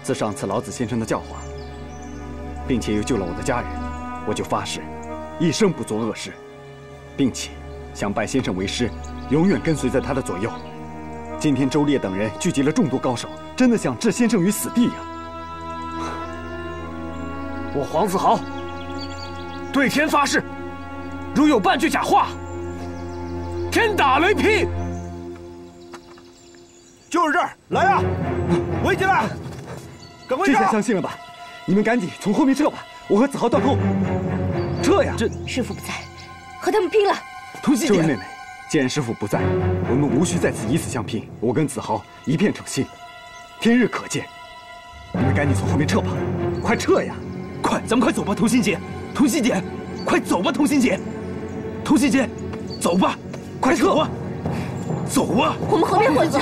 自上次老子先生的教化，并且又救了我的家人，我就发誓，一生不做恶事，并且想拜先生为师，永远跟随在他的左右。今天周烈等人聚集了众多高手，真的想置先生于死地呀！我黄子豪对天发誓，如有半句假话，天打雷劈！就是这儿，来呀，围起来！赶快！这下相信了吧？你们赶紧从后面撤吧，我和子豪断后。撤呀！师父不在，和他们拼了！童心姐，这位妹妹，既然师父不在，我们无需在此以死相拼。我跟子豪一片诚心，天日可见。你们赶紧从后面撤吧，快撤呀！快，咱们快走吧，童心姐，童心姐，快走吧，童心姐，童心姐，走吧，快撤啊，走啊！我们后面混子。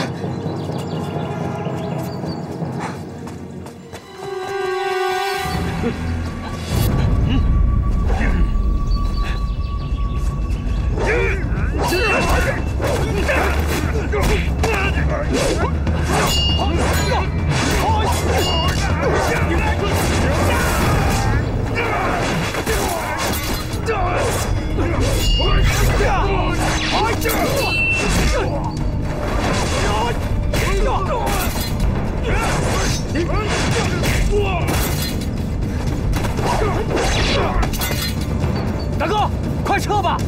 大哥，快撤吧！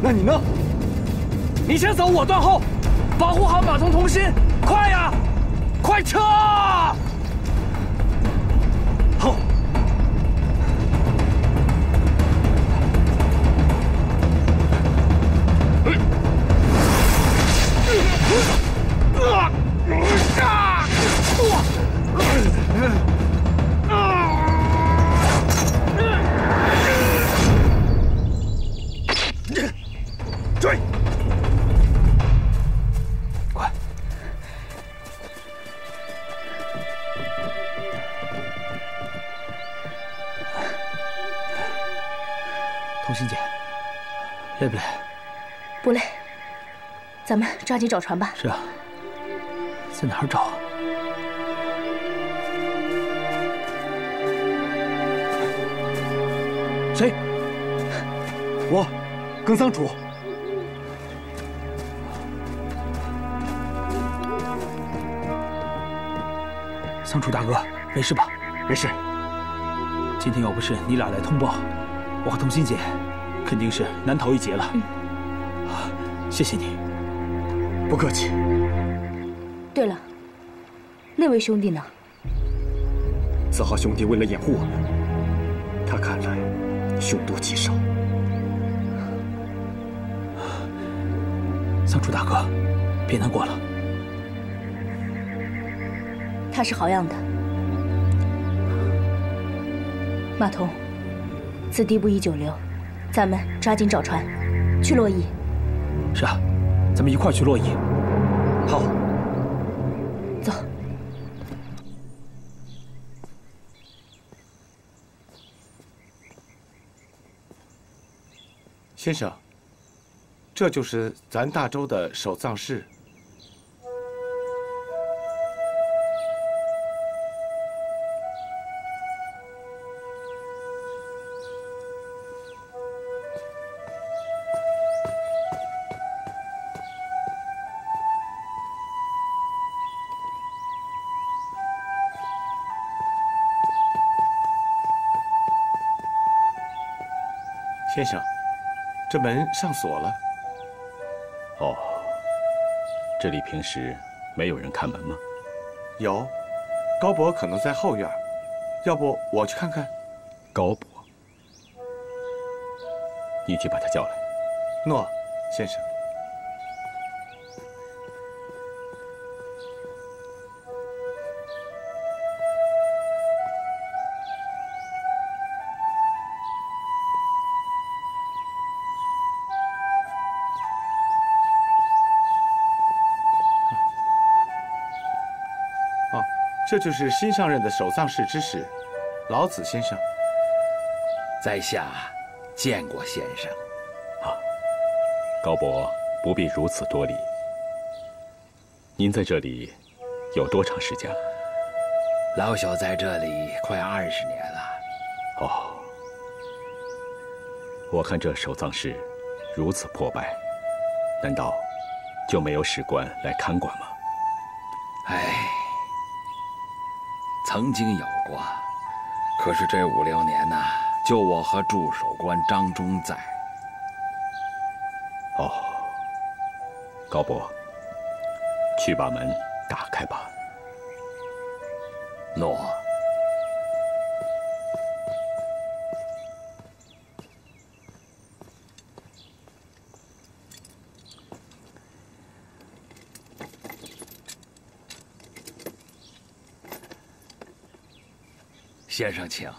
那你呢？你先走，我断后，保护好马童童心！快呀，快撤！好。追！快！童心姐，累不累？不累，咱们抓紧找船吧。是啊，在哪儿找啊？谁？我，耿桑楚。桑楚大哥，没事吧？没事。今天要不是你俩来通报，我和童心姐肯定是难逃一劫了。谢谢你。不客气。对了，那位兄弟呢？子豪兄弟为了掩护我们，他看来凶多吉少。桑楚大哥，别难过了。他是好样的。马童，此地不宜久留，咱们抓紧找船，去洛邑。是啊，咱们一块儿去洛邑。好。走。先生，这就是咱大周的守藏室。先生，这门上锁了。哦，这里平时没有人看门吗？有，高伯可能在后院，要不我去看看。高伯，你去把他叫来。诺，先生。这就是新上任的守藏室之使，老子先生。在下见过先生。啊，高伯不必如此多礼。您在这里有多长时间了？老朽在这里快20年了。哦，我看这守葬室如此破败，难道就没有史官来看管吗？哎，曾经有过，可是这5、6年呐，就我和驻守官张忠在。哦，高伯，去把门打开吧。诺。先生，请。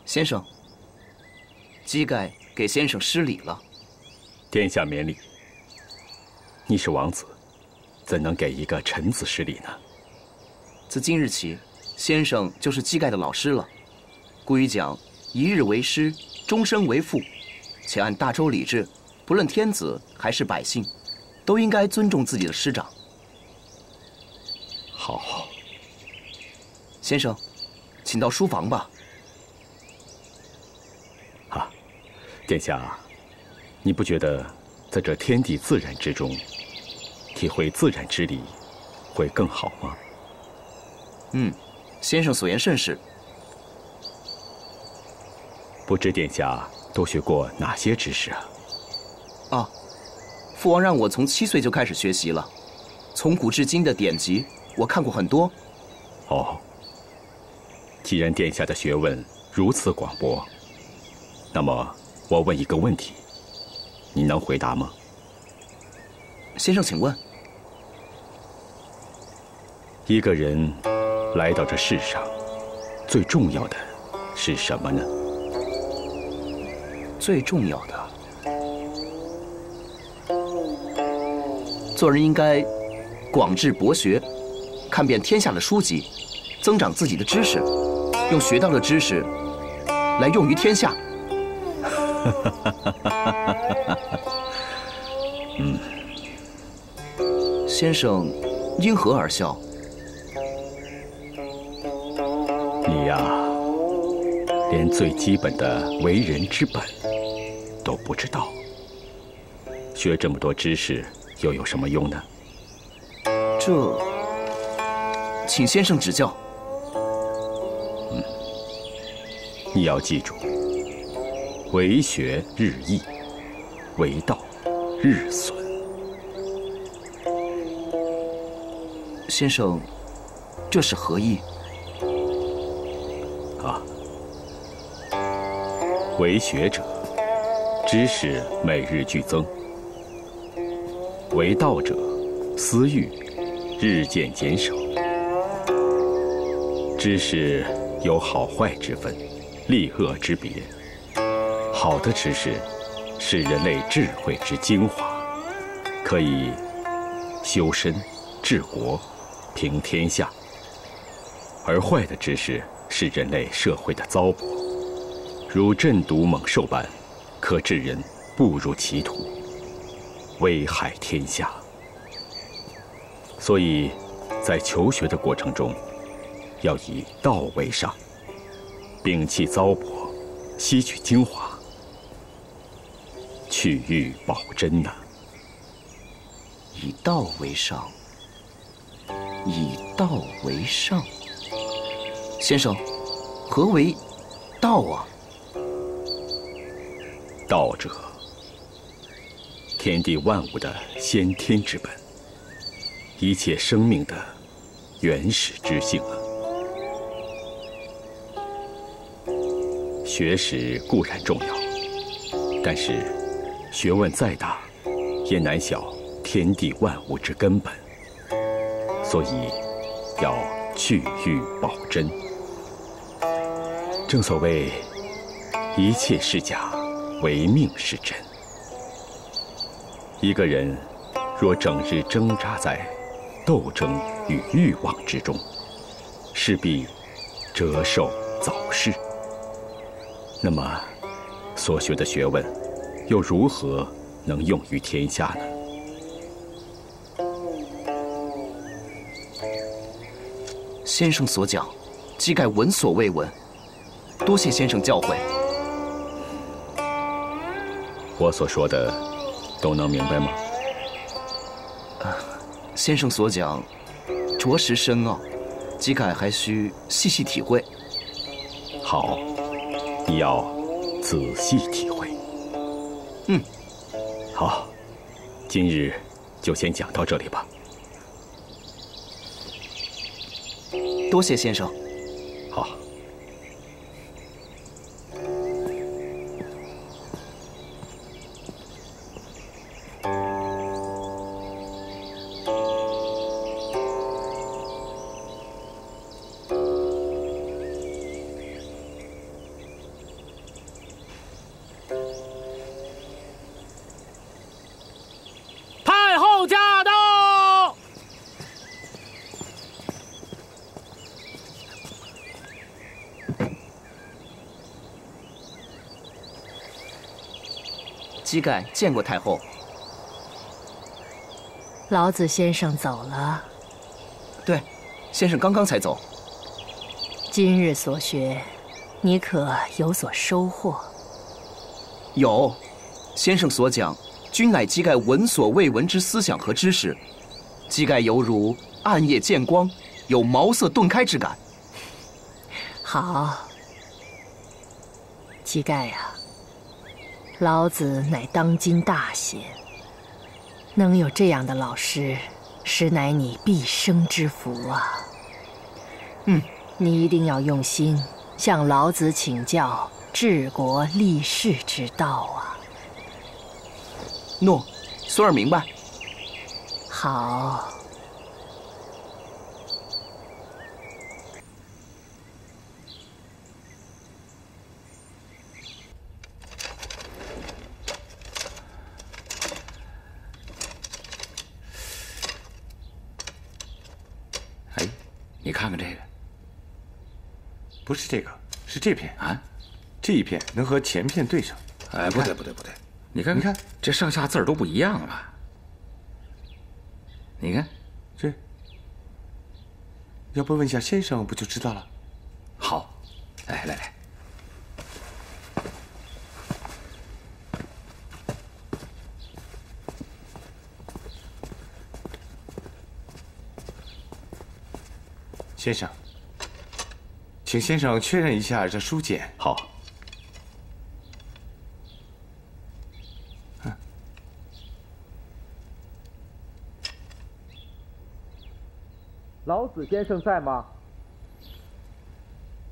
先生，基盖给先生施礼了。殿下免礼。你是王子，怎能给一个臣子施礼呢？自今日起，先生就是基盖的老师了。古语讲，一日为师，终身为父。且按大周礼制，不论天子还是百姓，都应该尊重自己的师长。好，先生，请到书房吧。殿下，你不觉得在这天地自然之中，体会自然之理，会更好吗？先生所言甚是。不知殿下都学过哪些知识啊？父王让我从7岁就开始学习了，从古至今的典籍，我看过很多。哦，既然殿下的学问如此广博，那么我问一个问题，你能回答吗？先生，请问。一个人来到这世上，最重要的是什么呢？最重要的，做人应该广志博学，看遍天下的书籍，增长自己的知识，用学到的知识来用于天下。先生因何而笑？你呀，连最基本的为人之本都不知道，学这么多知识又有什么用呢？这，请先生指教。你要记住，为学日益，为道日损。先生，这是何意？为学者，知识每日俱增；为道者，私欲日渐减少。知识有好坏之分，利恶之别。好的知识是人类智慧之精华，可以修身、治国、平天下；而坏的知识是人类社会的糟粕，如鸩毒猛兽般，可致人步入歧途，危害天下。所以，在求学的过程中，要以道为上，摒弃糟粕，吸取精华，去欲保真呐。以道为上，以道为上。先生，何为道啊？道者，天地万物的先天之本，一切生命的原始之性啊。学识固然重要，但是学问再大，也难晓天地万物之根本。所以要去欲保真。正所谓，一切是假，唯命是真。一个人若整日挣扎在斗争与欲望之中，势必折寿早逝。那么，所学的学问又如何能用于天下呢？先生所讲，基盖闻所未闻，多谢先生教诲。我所说的都能明白吗？先生所讲，着实深奥，基盖还需细细体会。好，你要仔细体会。好，今日就先讲到这里吧。多谢先生。好。太后驾到！基盖见过太后。老子先生走了。对，先生刚刚才走。今日所学，你可有所收获？有，先生所讲，均乃基盖闻所未闻之思想和知识。基盖犹如暗夜见光，有茅塞顿开之感。好，基盖呀，老子乃当今大贤，能有这样的老师，实乃你毕生之福啊。你一定要用心向老子请教治国立世之道啊。诺，孙儿明白。好。哎，你看看这个。不是这个，是这片啊，这一片能和前片对上。哎，不对，你看，这上下字儿都不一样了。你看，这，要不问一下先生不就知道了？好，哎，来。先生，请先生确认一下这书简。好。老子先生在吗？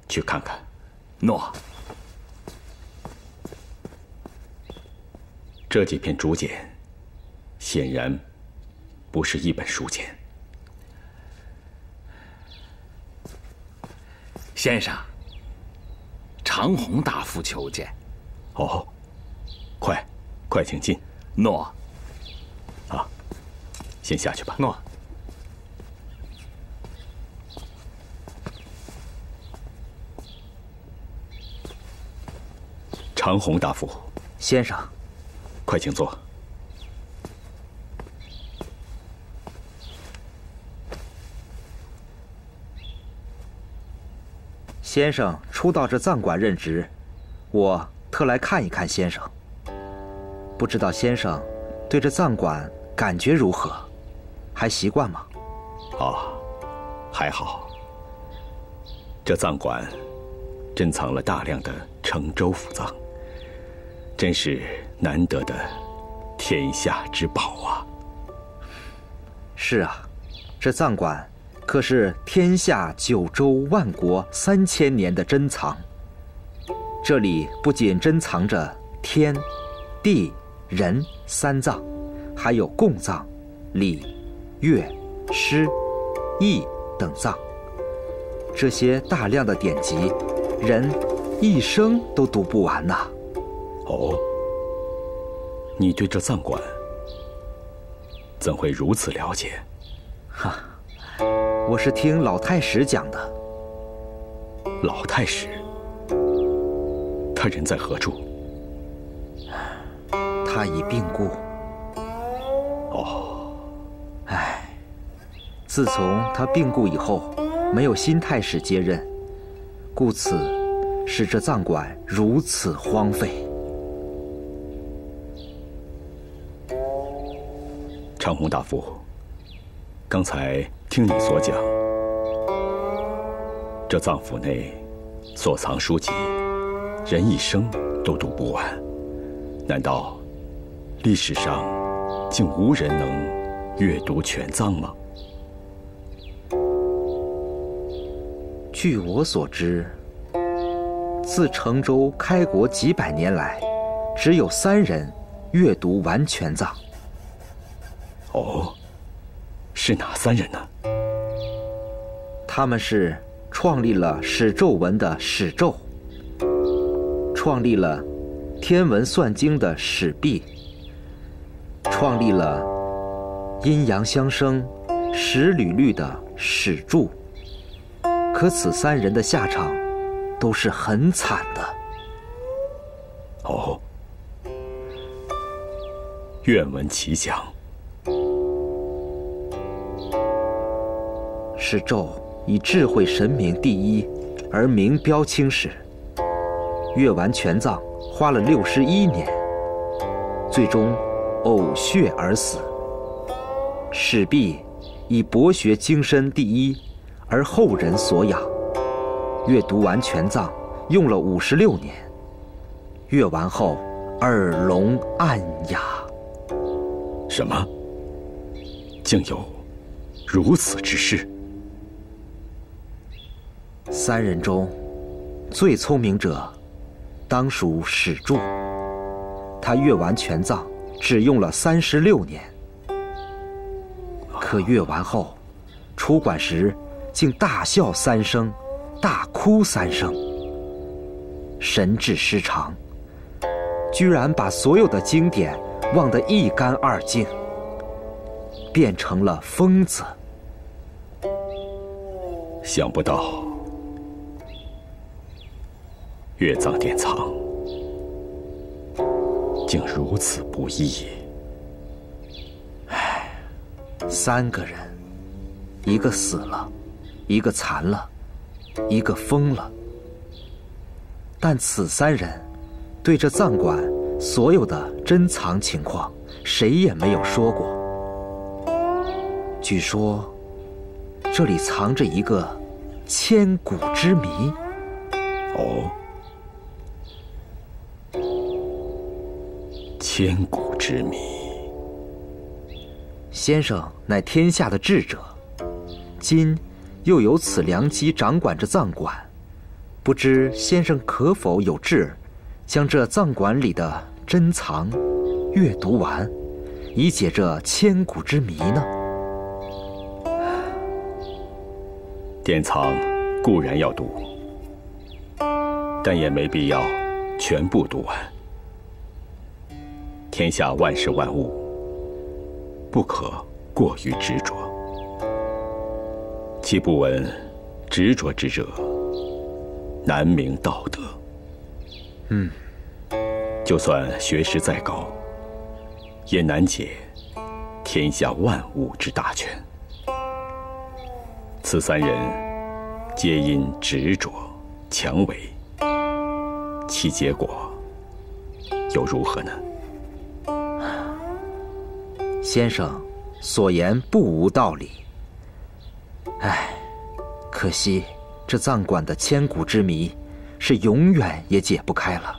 去看看。诺。这几篇竹简，显然不是一本书简。先生，长虹大夫求见。哦，快请进。诺。啊，先下去吧。诺。长虹大夫。先生。快请坐。先生初到这藏馆任职，我特来看一看先生。不知道先生对这藏馆感觉如何？还习惯吗？还好。这藏馆珍藏了大量的成州府藏，真是难得的天下之宝啊！是啊，这藏馆可是天下9州万国3000年的珍藏。这里不仅珍藏着天、地、人三藏，还有供藏、礼、乐、诗、义等藏。这些大量的典籍，人一生都读不完呐。哦，你对这藏馆怎会如此了解？哈，我是听老太史讲的。老太史，他人在何处？他已病故。哦，唉，自从他病故以后，没有新太史接任，故此使这藏馆如此荒废。长弘大夫，刚才听你所讲，这藏府内所藏书籍，人一生都读不完。难道历史上竟无人能阅读全藏吗？据我所知，自成州开国几百年来，只有3人阅读完全藏。哦，是哪3人呢？他们是创立了史咒文的史咒，创立了天文算经的史弼，创立了阴阳相生、史履律的史柱。可此3人的下场都是很惨的。哦，愿闻其详。史咒以智慧神明第一而名标青史，阅完全藏花了61年，最终呕血而死。史弼以博学精深第一而后人所仰，阅读完全藏用了56年，阅完后耳聋暗哑。什么？竟有如此之事？3人中，最聪明者当属史柱，他阅完全藏只用了36年，可阅完后，出馆时竟大笑3声，大哭3声，神志失常，居然把所有的经典忘得一干二净，变成了疯子。想不到阅藏典藏竟如此不易。唉，3个人，一个死了，一个残了，一个疯了。但此3人对这藏馆所有的珍藏情况，谁也没有说过。据说这里藏着一个千古之谜。哦，千古之谜。先生乃天下的智者，今又有此良机掌管着藏馆，不知先生可否有志，将这藏馆里的珍藏阅读完，以解这千古之谜呢？典藏固然要读，但也没必要全部读完。天下万事万物，不可过于执着。岂不闻执着之者，难明道德。就算学识再高，也难解天下万物之大权。此3人皆因执着强为，其结果又如何呢？先生所言不无道理。唉，可惜这藏馆的千古之谜是永远也解不开了。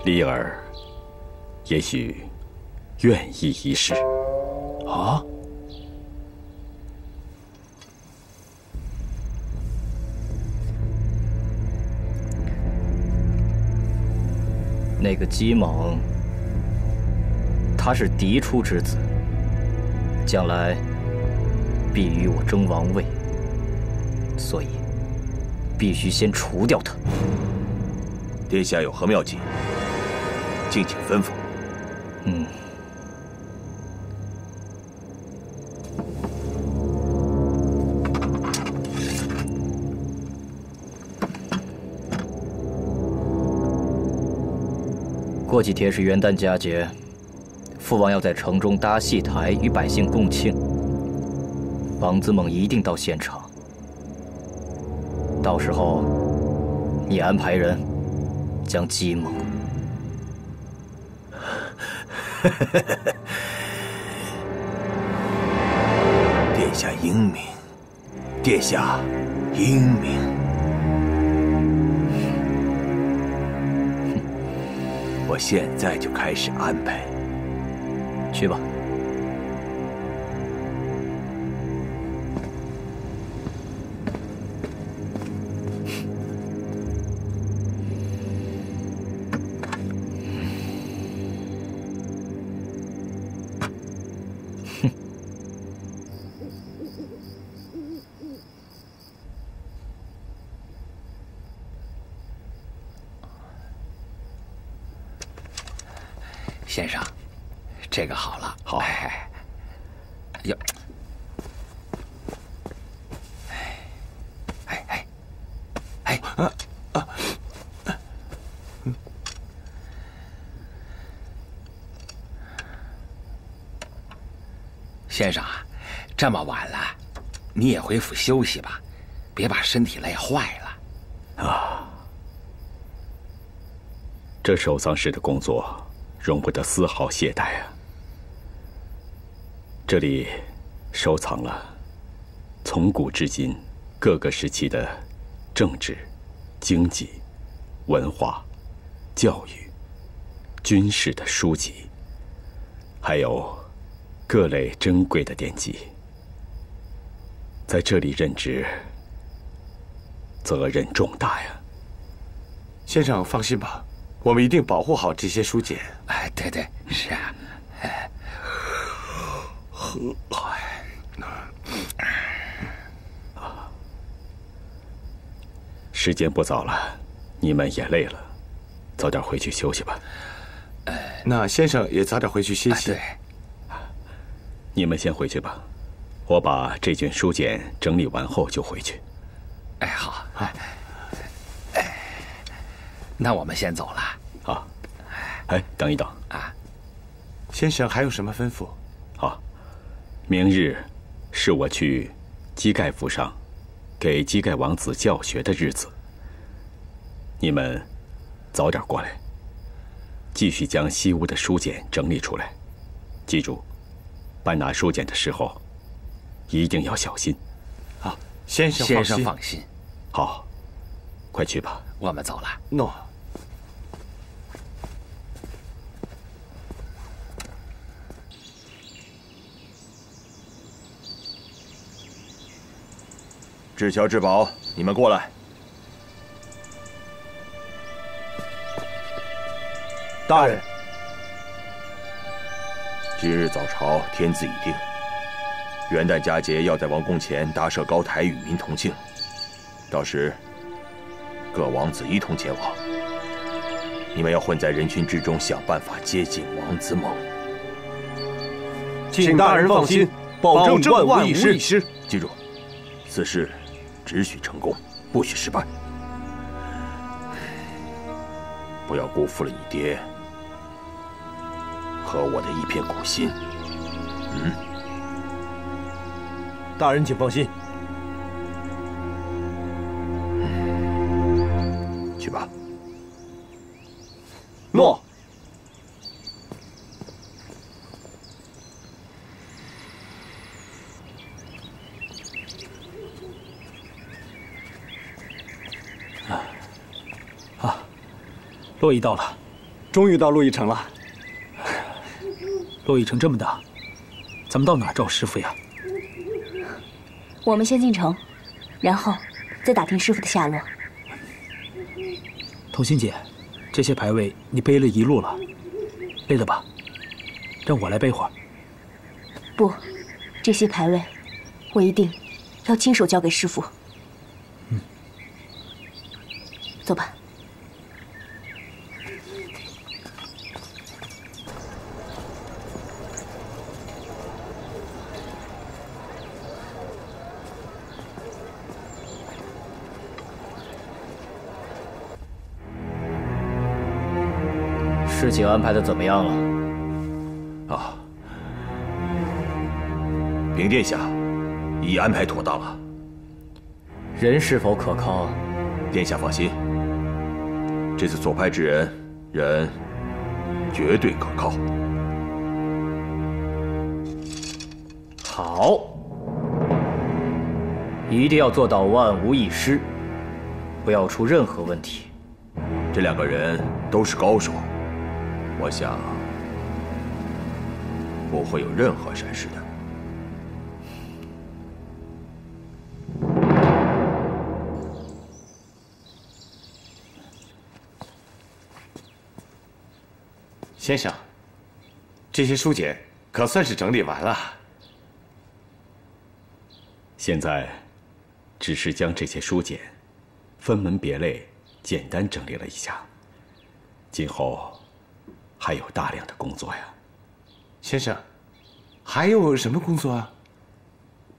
李儿也许愿意一试。啊？那个姬猛，他是嫡出之子，将来必与我争王位，所以必须先除掉他。殿下有何妙计，敬请吩咐。过几天是元旦佳节，父王要在城中搭戏台与百姓共庆。王子猛一定到现场，到时候你安排人将姬猛。殿下英明，殿下英明。我现在就开始安排。去吧。先生，这个好了。好。哎呦，先生啊，这么晚了，你也回府休息吧，别把身体累坏了。啊，这守丧事的工作容不得丝毫懈怠啊！这里收藏了从古至今各个时期的政治、经济、文化、教育、军事的书籍，还有各类珍贵的典籍。在这里任职，责任重大呀。先生放心吧，我们一定保护好这些书简。哎，对对，是啊。时间不早了，你们也累了，早点回去休息吧。那先生也早点回去歇息。对，你们先回去吧，我把这卷书简整理完后就回去。哎，好。那我们先走了。好。哎，等一等啊，先生还有什么吩咐？好，明日是我去基盖府上给基盖王子教学的日子，你们早点过来，继续将西屋的书简整理出来。记住，搬拿书简的时候一定要小心。好，先生放心。好，快去吧。我们走了。诺。智乔、智宝，你们过来。大人，今日早朝天字已定，元旦佳节要在王宫前搭设高台与民同庆，到时各王子一同前往。你们要混在人群之中，想办法接近王子猛。请大人放心，保证万无一失。记住，此事只许成功，不许失败。不要辜负了你爹和我的一片苦心。大人请放心。去吧。诺。洛邑到了，终于到洛邑城了。洛邑城这么大，咱们到哪儿找师傅呀？我们先进城，然后再打听师傅的下落。童心姐，这些牌位你背了一路了，累了吧？让我来背会儿。不，这些牌位，我一定要亲手交给师傅。走吧。事情安排的怎么样了？啊，禀殿下，已安排妥当了。人是否可靠？殿下放心，这次所派之人绝对可靠。好，一定要做到万无一失，不要出任何问题。这2个人都是高手，我想不会有任何闪失的。先生，这些书简可算是整理完了。现在只是将这些书简分门别类、简单整理了一下，今后还有大量的工作呀。先生，还有什么工作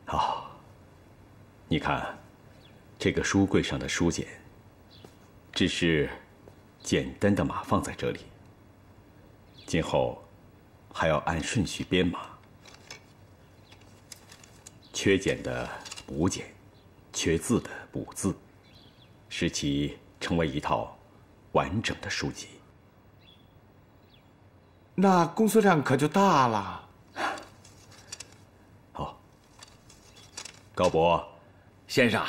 啊？你看，这个书柜上的书简，只是简单的码放在这里。今后还要按顺序编码，缺简的补简，缺字的补字，使其成为一套完整的书籍。那工作量可就大了。高伯，先生，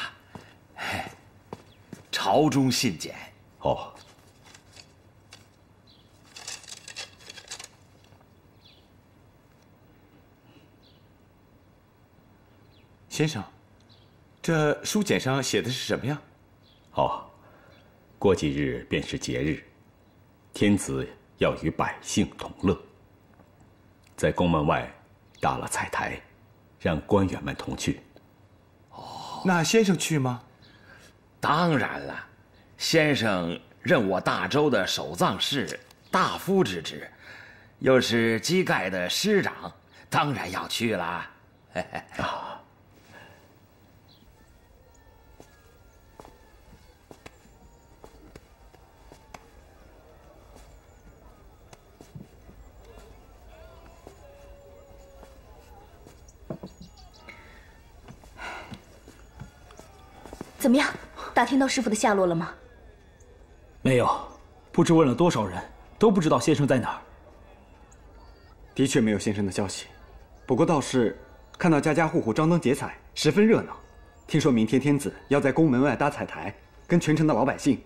朝中信简。先生，这书简上写的是什么呀？过几日便是节日，天子要与百姓同乐，在宫门外搭了彩台，让官员们同去。那先生去吗？当然了，先生任我大周的守藏室大夫之职，又是基盖的师长，当然要去啦。怎么样？打听到师傅的下落了吗？没有，不知问了多少人，都不知道先生在哪儿。的确没有先生的消息，不过倒是看到家家户户张灯结彩，十分热闹。听说明天天子要在宫门外搭彩台，跟全城的老百姓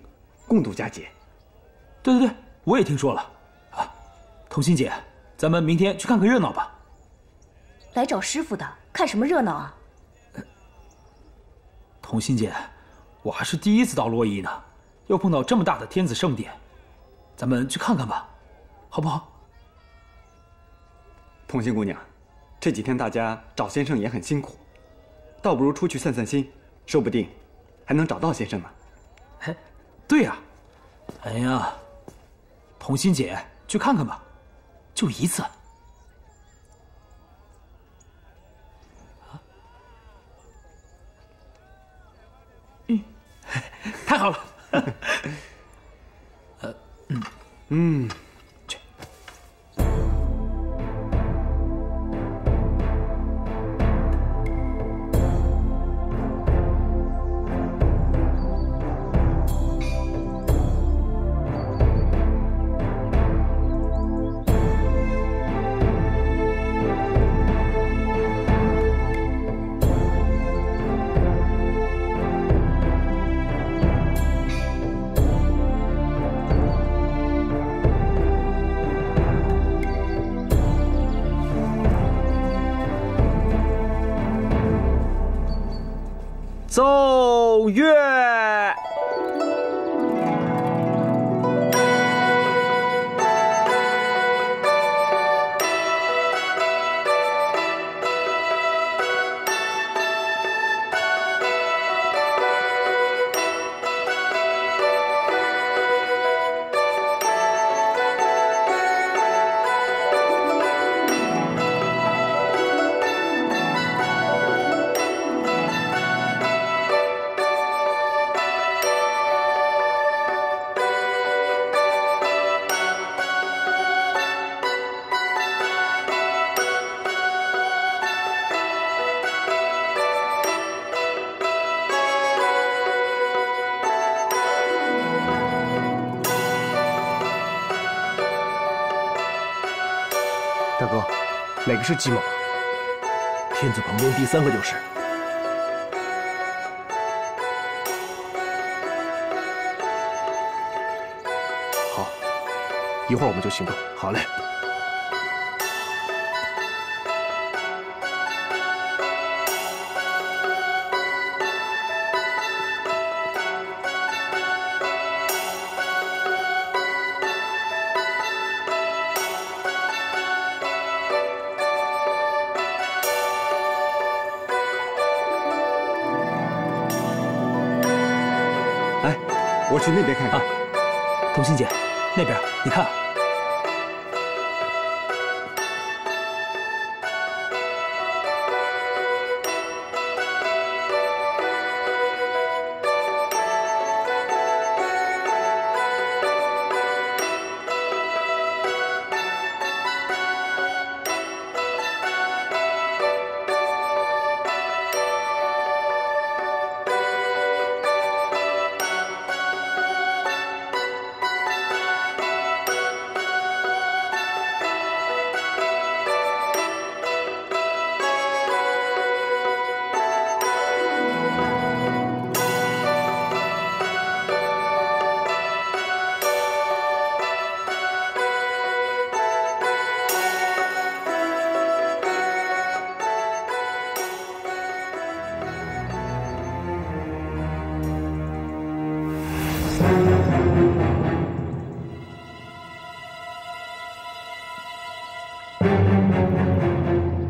共度佳节。对，我也听说了。童心姐，咱们明天去看个热闹吧。来找师傅的，看什么热闹啊？童心姐，我还是第一次到洛邑呢，又碰到这么大的天子盛典，咱们去看看吧，好不好？童心姑娘，这几天大家找先生也很辛苦，倒不如出去散散心，说不定还能找到先生呢。对呀，哎呀，童心姐，去看看吧，就一次。太好了。去。奏乐。哥，哪个是鸡毛？天子旁边第3个就是。好，一会儿我们就行动。好嘞。我去那边看看。童心姐，那边你看。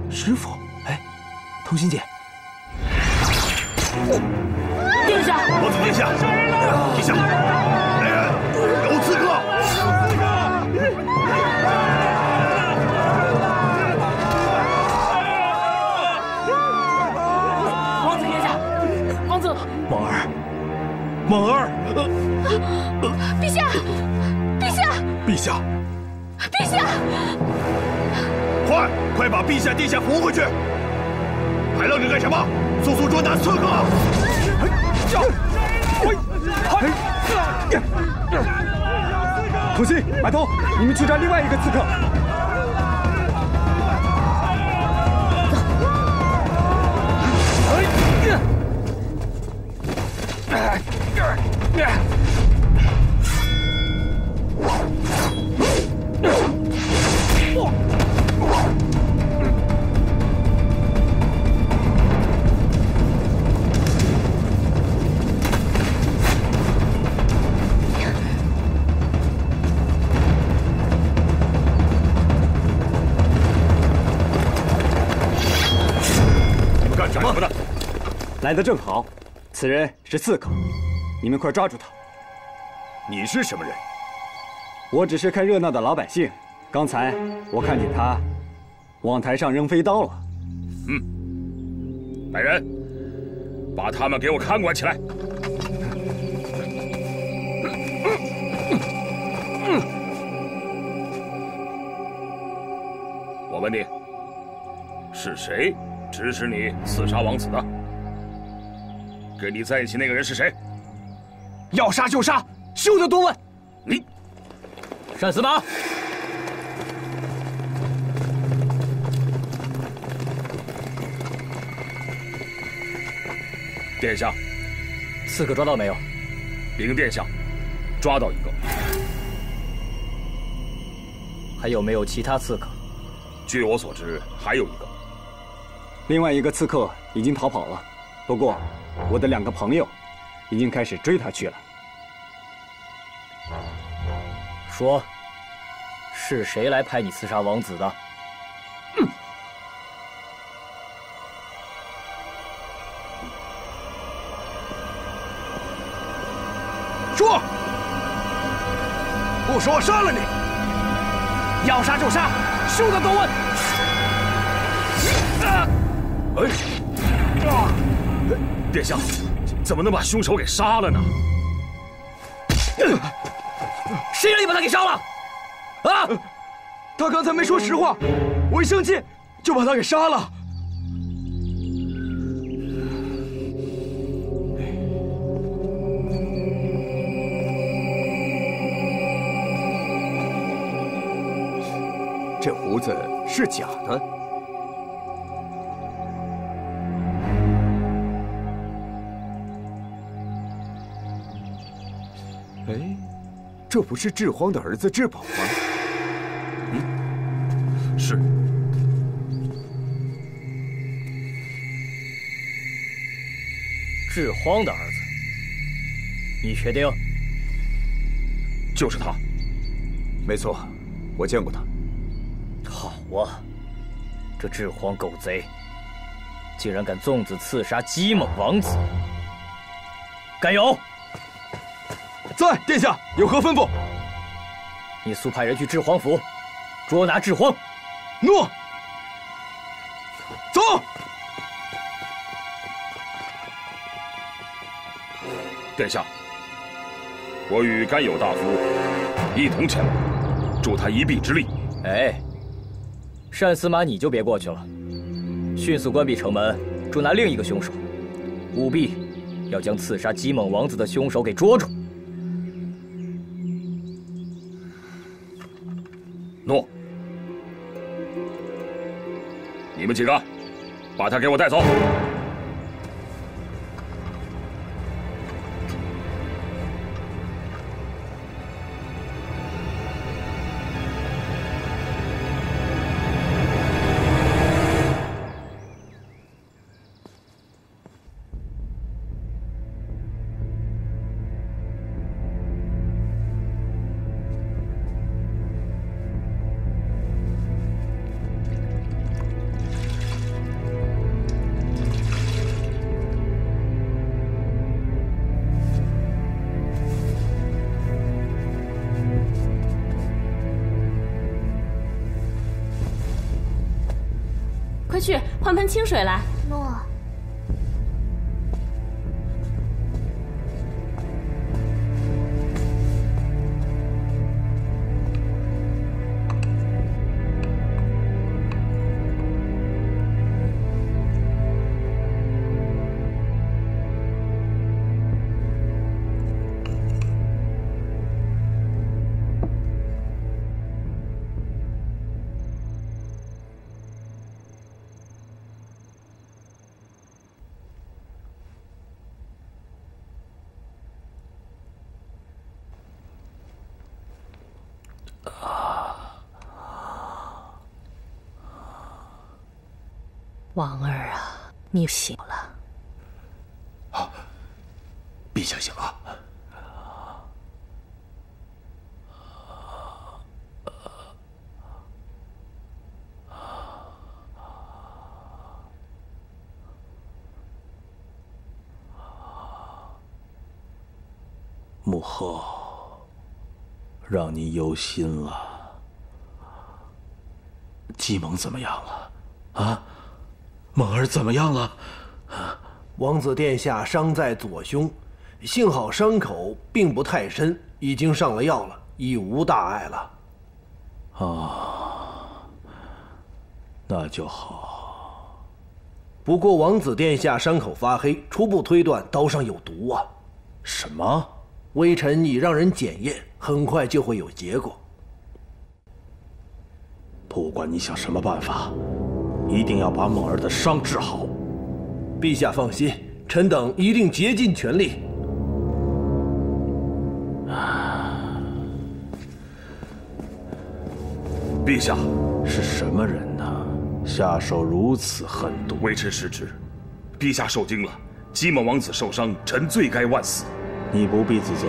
师傅，哎，童心姐，殿下，王子殿下，殿下，来人，有刺客！王子殿下，王子，猛儿，猛儿，陛下，陛下，陛下，陛下！快把陛下、殿下扶回去！还愣着干什么？速速捉拿刺客！童心、白头，你们去抓另外一个刺客。什么呢？来得正好，此人是刺客，你们快抓住他。你是什么人？我只是看热闹的老百姓。刚才我看见他往台上扔飞刀了。来人，把他们给我看管起来。我问你，是谁指使你刺杀王子的？跟你在一起那个人是谁？要杀就杀，休得多问。你，单司马。殿下，刺客抓到没有？禀殿下，抓到一个。还有没有其他刺客？据我所知，还有一个。另外一个刺客已经逃跑了，不过我的2个朋友已经开始追他去了。说，是谁来派你刺杀王子的？说，不说杀了你！要杀就杀，休得多问。殿下，怎么能把凶手给杀了呢？谁让你把他给杀了？啊！他刚才没说实话，我一生气就把他给杀了。这胡子是假的。哎，这不是智荒的儿子智宝吗？是。智荒的儿子，你确定？就是他。没错，我见过他。好啊，这智荒狗贼，竟然敢纵子刺杀姬猛王子！甘有？在，殿下，有何吩咐？你速派人去智荒府，捉拿智荒。诺。走。殿下，我与甘有大夫一同前往，助他一臂之力。哎，单司马你就别过去了，迅速关闭城门，捉拿另一个凶手，务必要将刺杀姬猛王子的凶手给捉住。诺。你们几个，把他给我带走。快去换盆清水来。诺。王儿啊，你醒了。啊，陛下醒了。母后，让你忧心了。姬猛怎么样了？啊？猛儿怎么样了？王子殿下伤在左胸，幸好伤口并不太深，已经上了药了，已无大碍了。啊，那就好。不过王子殿下伤口发黑，初步推断刀上有毒啊。什么？微臣已让人检验，很快就会有结果。不管你想什么办法，一定要把猛儿的伤治好。陛下放心，臣等一定竭尽全力。陛下，是什么人呢？下手如此狠毒。微臣失职，陛下受惊了，姬猛王子受伤，臣罪该万死。你不必自责。